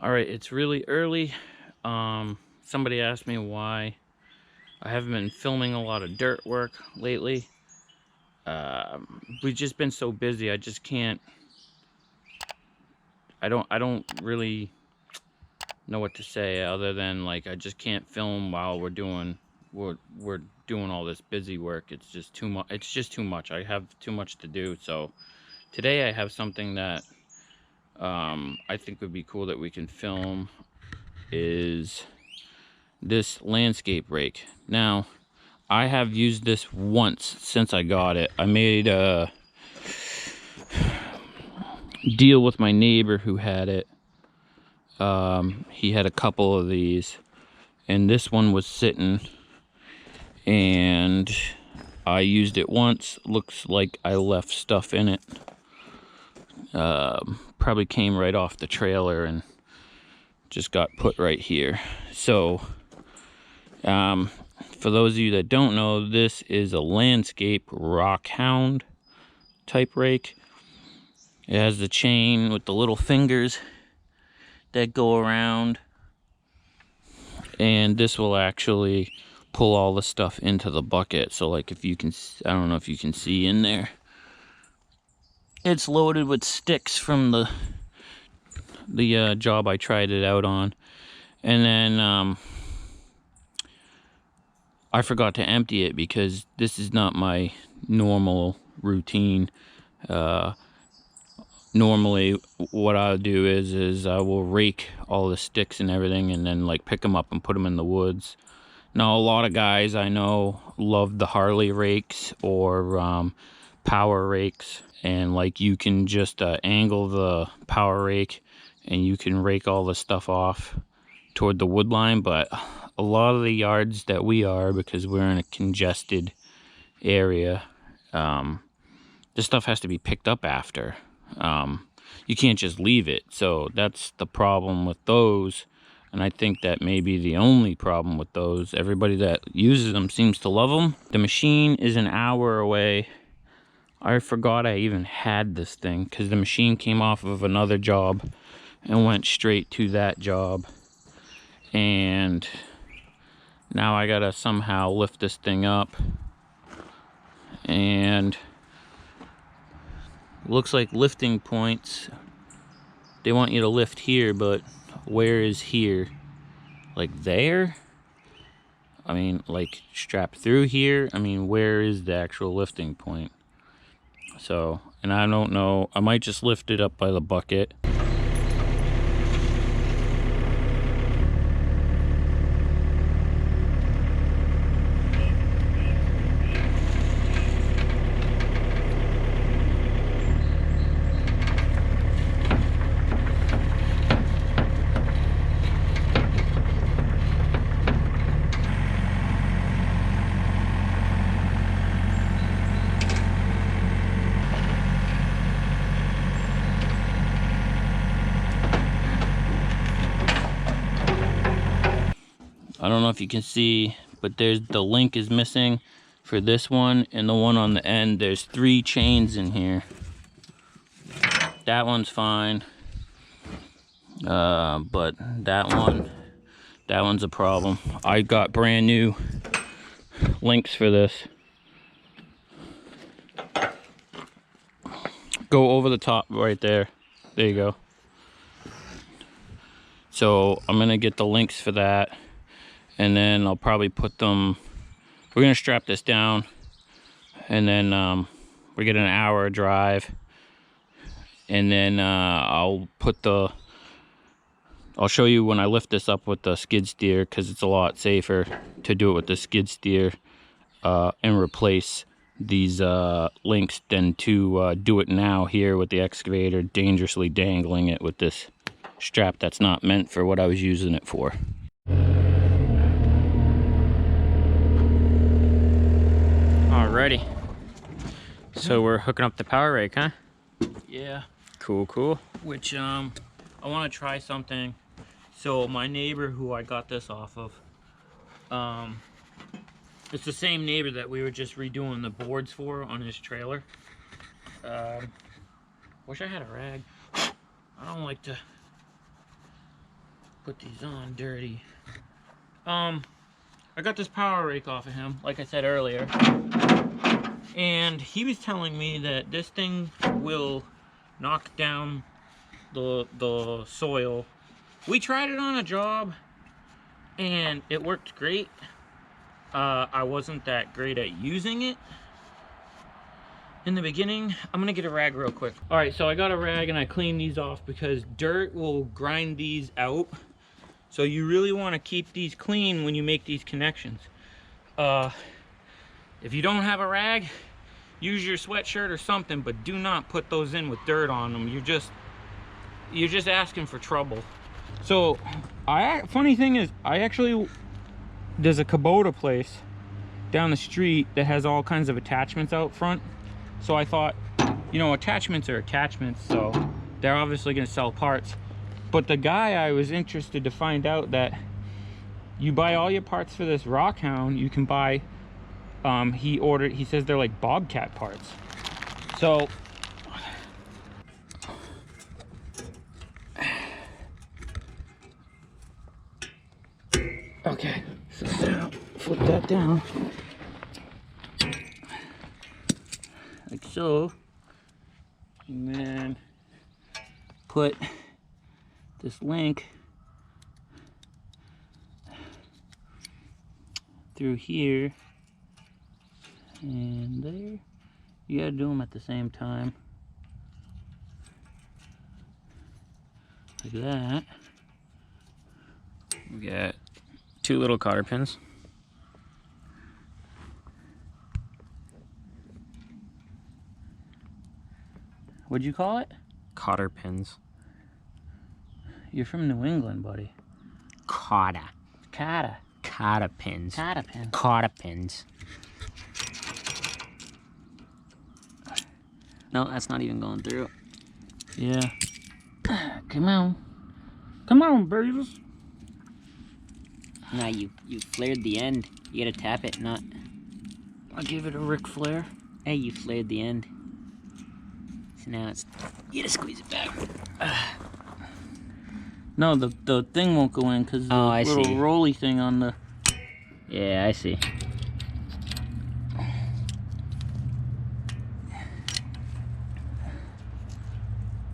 All right, it's really early. Somebody asked me why I haven't been filming a lot of dirt work lately. We've just been so busy. I just can't. I don't really know what to say other than like I just can't film while we're doing all this busy work. It's just too much. It's just too much. I have too much to do. So today I have something that I think would be cool that we can film. Is this landscape rake. Now, I have used this once since I got it. I made a deal with my neighbor who had it. He had a couple of these, and this one was sitting, and I used it once. Looks like I left stuff in it. Probably came right off the trailer and just got put right here. So, for those of you that don't know, this is a landscape rockhound type rake. It has the chain with the little fingers that go around, and this will actually pull all the stuff into the bucket. So like if you can, I don't know if you can see in there, it's loaded with sticks from the job I tried it out on. And then I forgot to empty it because this is not my normal routine. Normally what I'll do is I will rake all the sticks and everything and then like pick them up and put them in the woods. Now a lot of guys I know love the Harley rakes or power rakes, and like you can just angle the power rake and you can rake all the stuff off toward the wood line. But a lot of the yards that we are, because we're in a congested area, this stuff has to be picked up after. You can't just leave it. So that's the problem with those, and I think that may be the only problem with those. Everybody that uses them seems to love them. The machine is an hour away. I forgot I even had this thing because the machine came off of another job and went straight to that job, and now I gotta somehow lift this thing up, and looks like lifting points, they want you to lift here, but where is here? Like there? I mean, like strapped through here? I mean, where is the actual lifting point? So, and I don't know, I might just lift it up by the bucket. I don't know if you can see, but there's the link is missing for this one, and the one on the end, there's 3 chains in here. That one's fine, but that one's a problem. I got brand new links for this. Go over the top right there. There you go. So I'm gonna get the links for that, and then I'll probably put them, we're gonna strap this down, and then we get an hour drive, and then I'll show you when I lift this up with the skid steer, because it's a lot safer to do it with the skid steer and replace these links than to do it now here with the excavator, dangerously dangling it with this strap that's not meant for what I was using it for. Alrighty, so we're hooking up the power rake, huh? Yeah. Cool, cool. Which I want to try something. So my neighbor who I got this off of, it's the same neighbor that we were just redoing the boards for on his trailer. Wish I had a rag. I don't like to put these on dirty. I got this power rake off of him, like I said earlier. And he was telling me that this thing will knock down the soil. We tried it on a job and it worked great. I wasn't that great at using it in the beginning. I'm gonna get a rag real quick. All right, so I got a rag and I cleaned these off because dirt will grind these out. So you really want to keep these clean when you make these connections. If you don't have a rag, use your sweatshirt or something, but do not put those in with dirt on them. You're just asking for trouble. So, funny thing is, there's a Kubota place down the street that has all kinds of attachments out front. So I thought, you know, attachments are attachments, so they're obviously gonna sell parts. But the guy, I was interested to find out that you buy all your parts for this Rockhound, you can buy, he says they're like Bobcat parts. So, okay, so now flip that down, like so, and then put this link through here and there. You gotta do them at the same time, like that. We got 2 little cotter pins. What'd you call it? Cotter pins. You're from New England, buddy. Cotter. Cotter. Cotter pins. Cotter pins. Cotter pins. No, that's not even going through. Yeah. Come on. Come on, babies. Nah, you flared the end. You gotta tap it, not... I'll give it a Ric Flair. Hey, you flared the end. So now it's... You gotta squeeze it back. No, the thing won't go in because the little rolly thing on the... Yeah, I see.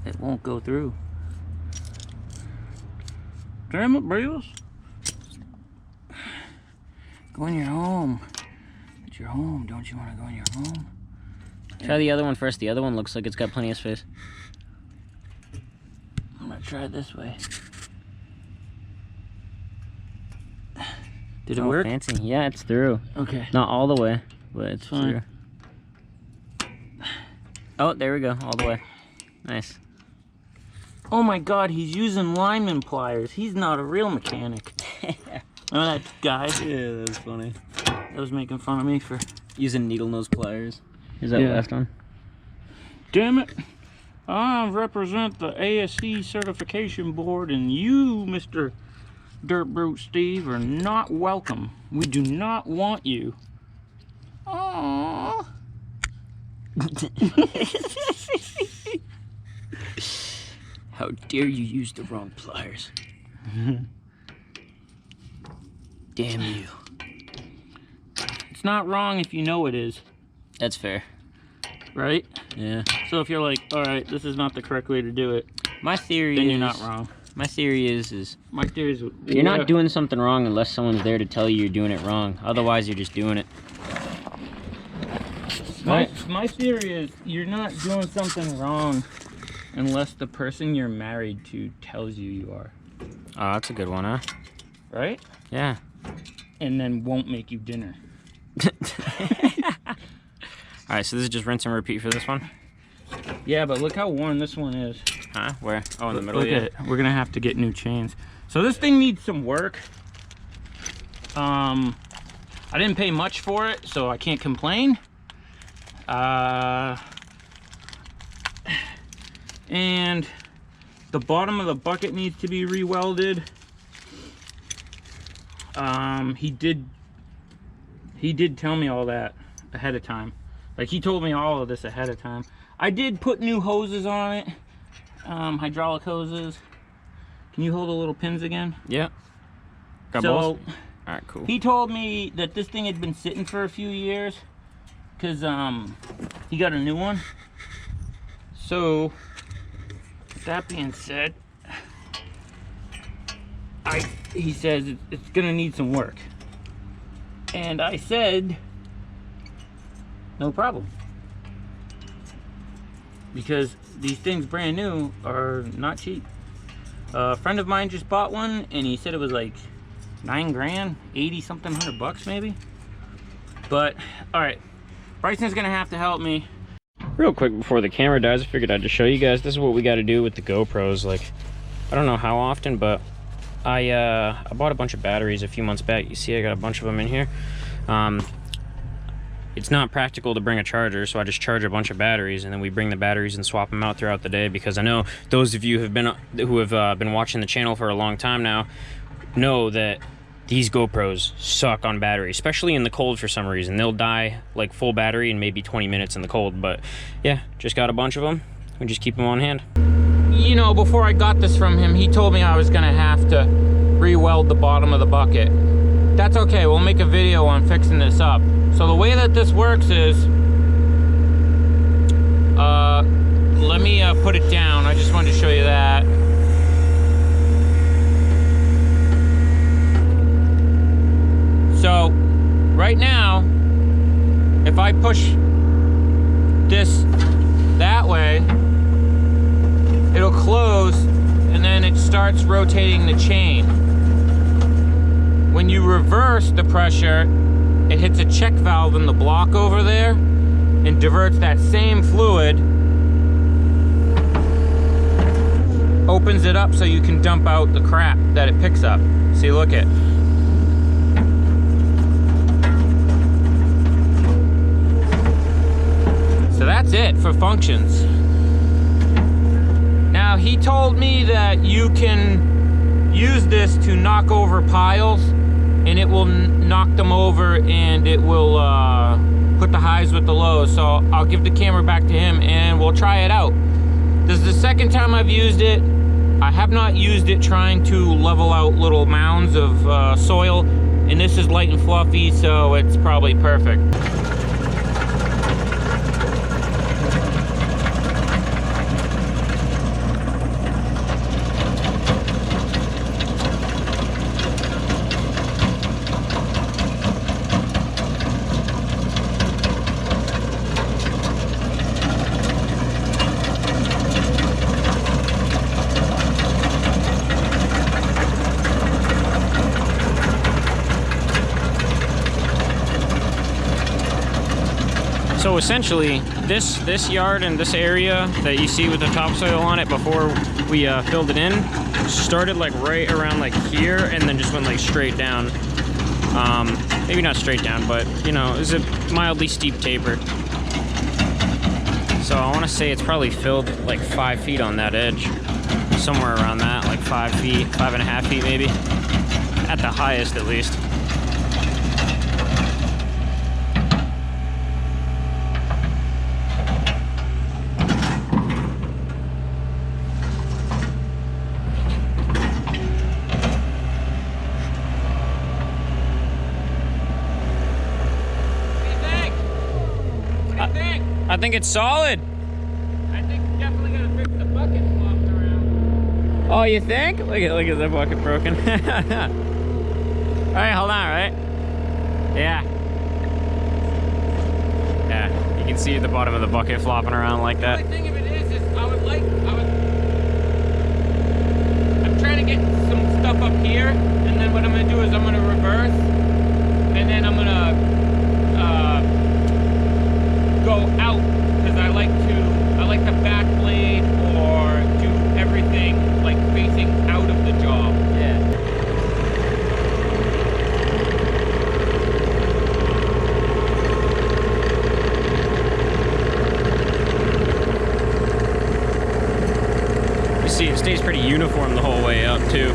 It won't go through. Damn it, Bayless. Go in your home. It's your home. Don't you want to go in your home? Try the other one first. The other one looks like it's got plenty of space. I'm gonna try it this way. Did it work? Fancy. Yeah, it's through. Okay. Not all the way, but it's fine. Through. Oh, there we go. All the way. Nice. Oh my God, he's using lineman pliers. He's not a real mechanic. Remember that guy? Yeah, that's funny. That was making fun of me for using needle nose pliers. Is that left one? Damn it. I represent the ASC certification board, and you, Mr. Dirt Brute Steve, are not welcome. We do not want you. Aww. How dare you use the wrong pliers? Damn you. It's not wrong if you know it is. That's fair. Right? Yeah. So if you're like, alright, this is not the correct way to do it, my theory then is... you're not wrong. My theory is... My theory is... You're not doing something wrong unless someone's there to tell you you're doing it wrong. Otherwise, you're just doing it. My theory is you're not doing something wrong unless the person you're married to tells you you are. Oh, that's a good one, huh? Right? Yeah. And then won't make you dinner. Alright, so this is just rinse and repeat for this one? Yeah, but look how worn this one is. Huh? Where? Oh, in the middle. Look at it. We're gonna have to get new chains. So this thing needs some work. I didn't pay much for it, so I can't complain. And the bottom of the bucket needs to be re-welded. He did tell me all that ahead of time. Like, he told me all of this ahead of time. I did put new hoses on it, hydraulic hoses. Can you hold the little pins again? Yeah. Got So, both? Alright, cool. he told me that this thing had been sitting for a few years because he got a new one. So, with that being said, he says it's gonna need some work. And I said, no problem. Because these things brand new are not cheap. A friend of mine just bought one and he said it was like 9 grand, 80 something $100 maybe. But all right, Bryson's gonna have to help me. Real quick before the camera dies, I figured I'd just show you guys. This is what we got to do with the GoPros. Like, I don't know how often, but I bought a bunch of batteries a few months back. You see I got a bunch of them in here. It's not practical to bring a charger, so I just charge a bunch of batteries, and then we bring the batteries and swap them out throughout the day, because I know those of you who have been watching the channel for a long time now know that these GoPros suck on battery, especially in the cold for some reason. They'll die like full battery in maybe 20 minutes in the cold. But yeah, just got a bunch of them. We just keep them on hand. You know, before I got this from him, he told me I was gonna have to re-weld the bottom of the bucket. That's okay, we'll make a video on fixing this up. So the way that this works is, let me put it down. I just wanted to show you that. So, right now, if I push this that way, it'll close and then it starts rotating the chain. When you reverse the pressure, it hits a check valve in the block over there and diverts that same fluid, opens it up so you can dump out the crap that it picks up. See, look it. So that's it for functions. Now, he told me that you can use this to knock over piles, and it will knock them over, and it will put the highs with the lows. So I'll give the camera back to him and we'll try it out. This is the second time I've used it. I have not used it trying to level out little mounds of soil, and this is light and fluffy, so it's probably perfect. So essentially, this yard and this area that you see with the topsoil on it before we filled it in started like right around like here, and then just went like straight down. Maybe not straight down, but you know, it was a mildly steep taper. So I want to say it's probably filled like 5 feet on that edge, somewhere around that, like 5 feet, 5.5 feet maybe, at the highest at least. I think it's solid. I think you definitely gotta fix the bucket flopping around. Oh, you think? Look at the bucket broken. All right, hold on, right? Yeah. Yeah, you can see the bottom of the bucket flopping around like that. The only thing of it is I'm trying to get some stuff up here, and then what I'm gonna do is I'm gonna reverse, and then I'm gonna go out, because I like the back blade, or do everything like facing out of the job. Yeah. You see, it stays pretty uniform the whole way up too.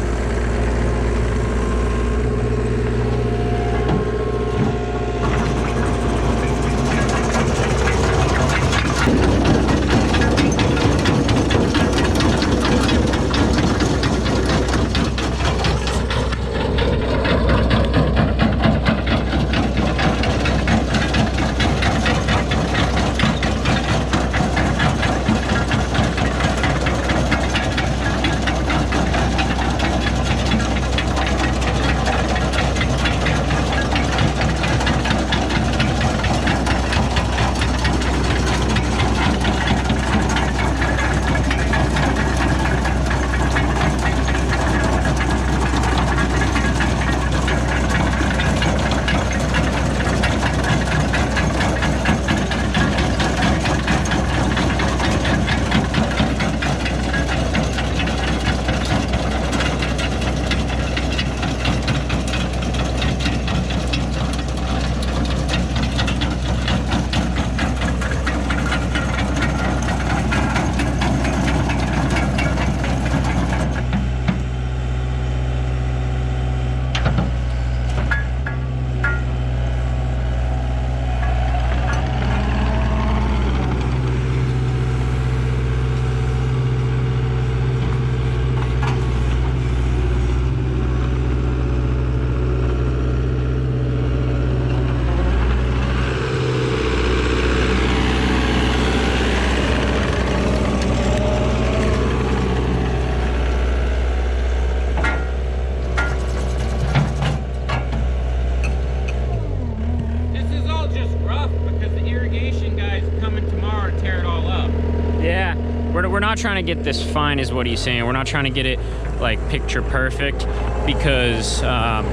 not trying to get this fine is what he's saying. We're not trying to get it like picture perfect because I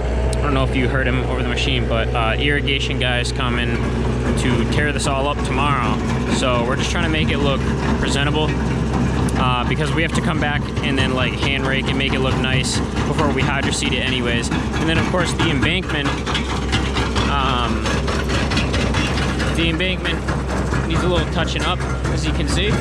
don't know if you heard him over the machine, but irrigation guys coming to tear this all up tomorrow. So we're just trying to make it look presentable because we have to come back and then like hand rake and make it look nice before we hydro seed it anyways. And then of course the embankment needs a little touching up, as you can see.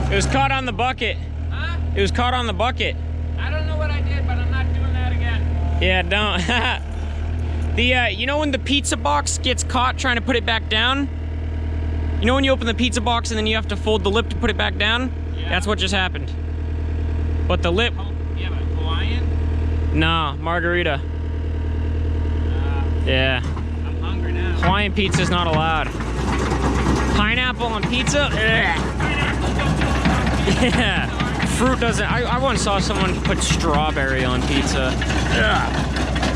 It was caught on the bucket. Huh? It was caught on the bucket. I don't know what I did, but I'm not doing that again. Yeah, don't. You know when the pizza box gets caught trying to put it back down? You know when you open the pizza box and then you have to fold the lip to put it back down? Yeah. That's what just happened. But the lip... Yeah, but Hawaiian? Nah, margarita. Yeah. I'm hungry now. Hawaiian pizza's not allowed. Pineapple on pizza? Yeah. Fruit doesn't... I once saw someone put strawberry on pizza.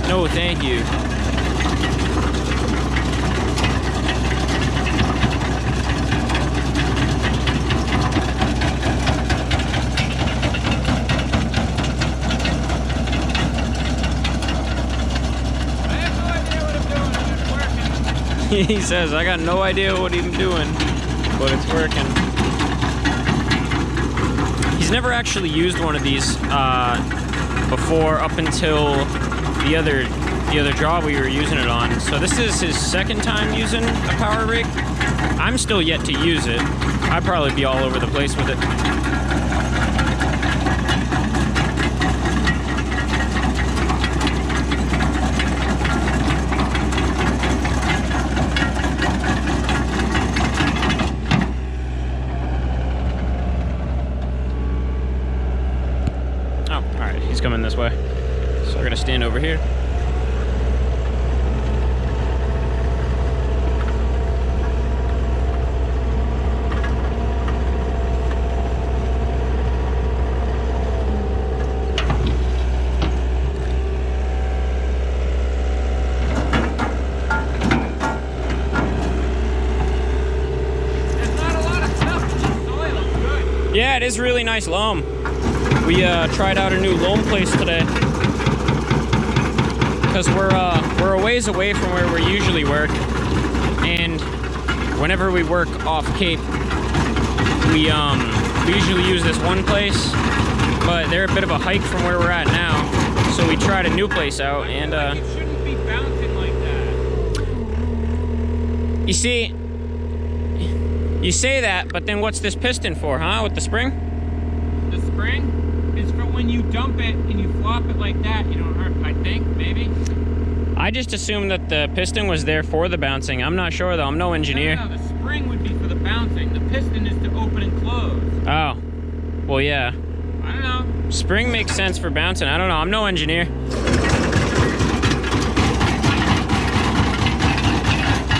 No, thank you. He says, I got no idea what I'm doing, but it's working. He's never actually used one of these before up until the other job we were using it on. So this is his second time using a power rake. I'm still yet to use it. I'd probably be all over the place with it. He's coming this way. So we're gonna stand over here. There's not a lot of stuff in the soil. It's good. Yeah, it is really nice loam. We tried out a new loam place today because we're a ways away from where we usually work, and whenever we work off Cape, we usually use this one place, but they're a bit of a hike from where we're at now, so we tried a new place out, and It shouldn't be bouncing like that. you see, you say that, but then what's this piston for, huh? With the spring? The spring is for when you dump it and you flop it like that. You don't hurt, I think, maybe. I just assumed that the piston was there for the bouncing. I'm not sure though, I'm no engineer. No, the spring would be for the bouncing. The piston is to open and close. Oh, well yeah. I don't know. Spring makes sense for bouncing. I don't know, I'm no engineer.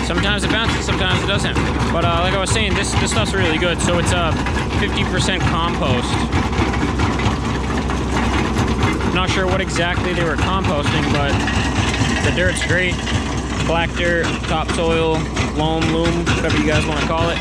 Sometimes it bounces, sometimes it doesn't. But like I was saying, this stuff's really good. So it's 50% compost. not sure what exactly they were composting, but the dirt's great. Black dirt, topsoil, loam, whatever you guys want to call it.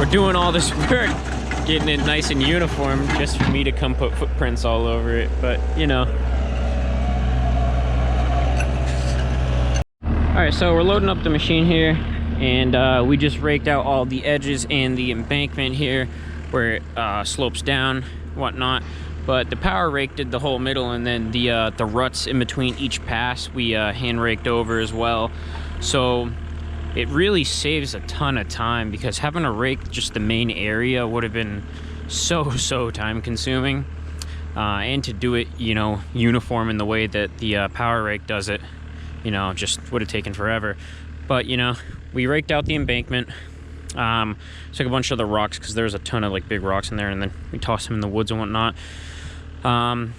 Doing all this work, getting it nice and uniform just for me to come put footprints all over it, but you know. Alright, so we're loading up the machine here, and we just raked out all the edges and the embankment here where it slopes down, whatnot. But the power rake did the whole middle, and then the ruts in between each pass we hand raked over as well. So it really saves a ton of time, because having to rake just the main area would have been so time consuming. And to do it, you know, uniform in the way that the power rake does it, you know, just would have taken forever. But, you know, we raked out the embankment, took a bunch of the rocks, because there's a ton of like big rocks in there, and then we tossed them in the woods and whatnot. And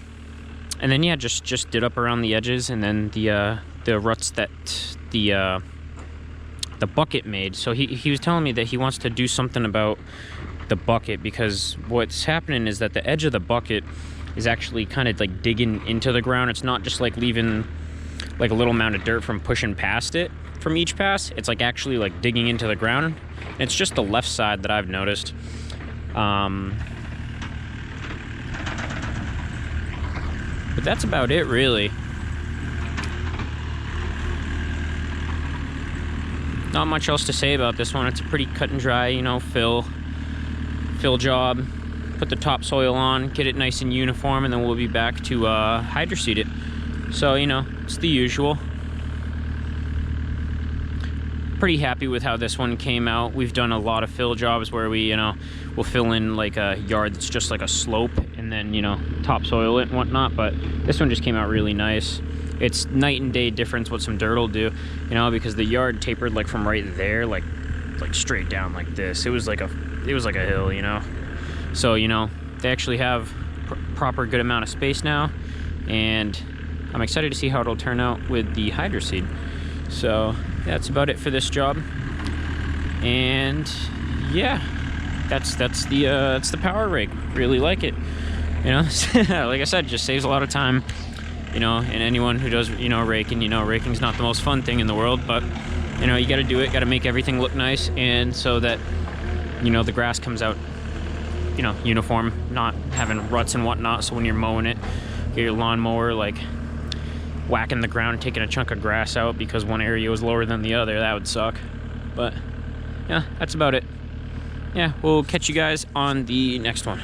then yeah, just did up around the edges, and then the ruts that the bucket made. So he was telling me that he wants to do something about the bucket, because what's happening is that the edge of the bucket is actually kind of like digging into the ground. It's not just like leaving like a little amount of dirt from pushing past it from each pass. It's like actually like digging into the ground. And it's just the left side that I've noticed. But that's about it, really. Not much else to say about this one. It's a pretty cut and dry, you know, fill job. Put the topsoil on, get it nice and uniform, and then we'll be back to hydroseed it. So, you know, it's the usual. Pretty happy with how this one came out. We've done a lot of fill jobs where we, you know, we'll fill in like a yard that's just like a slope, and then, you know, topsoil it and whatnot. But this one just came out really nice. It's night and day difference what some dirt will do, you know, because the yard tapered like from right there, like straight down like this. It was like a hill, you know. So, you know, they actually have proper good amount of space now, and I'm excited to see how it'll turn out with the hydroseed. So that's about it for this job. And yeah, that's the power rake. Really like it, you know. Like I said, it just saves a lot of time, you know. And anyone who does, you know, raking, you know, raking's not the most fun thing in the world, but, you know, you got to do it. Got to make everything look nice, and so that, you know, the grass comes out, you know, uniform, not having ruts and whatnot. So when you're mowing it, get your lawnmower like whacking the ground and taking a chunk of grass out because one area was lower than the other. That would suck. But yeah, that's about it. Yeah, we'll catch you guys on the next one.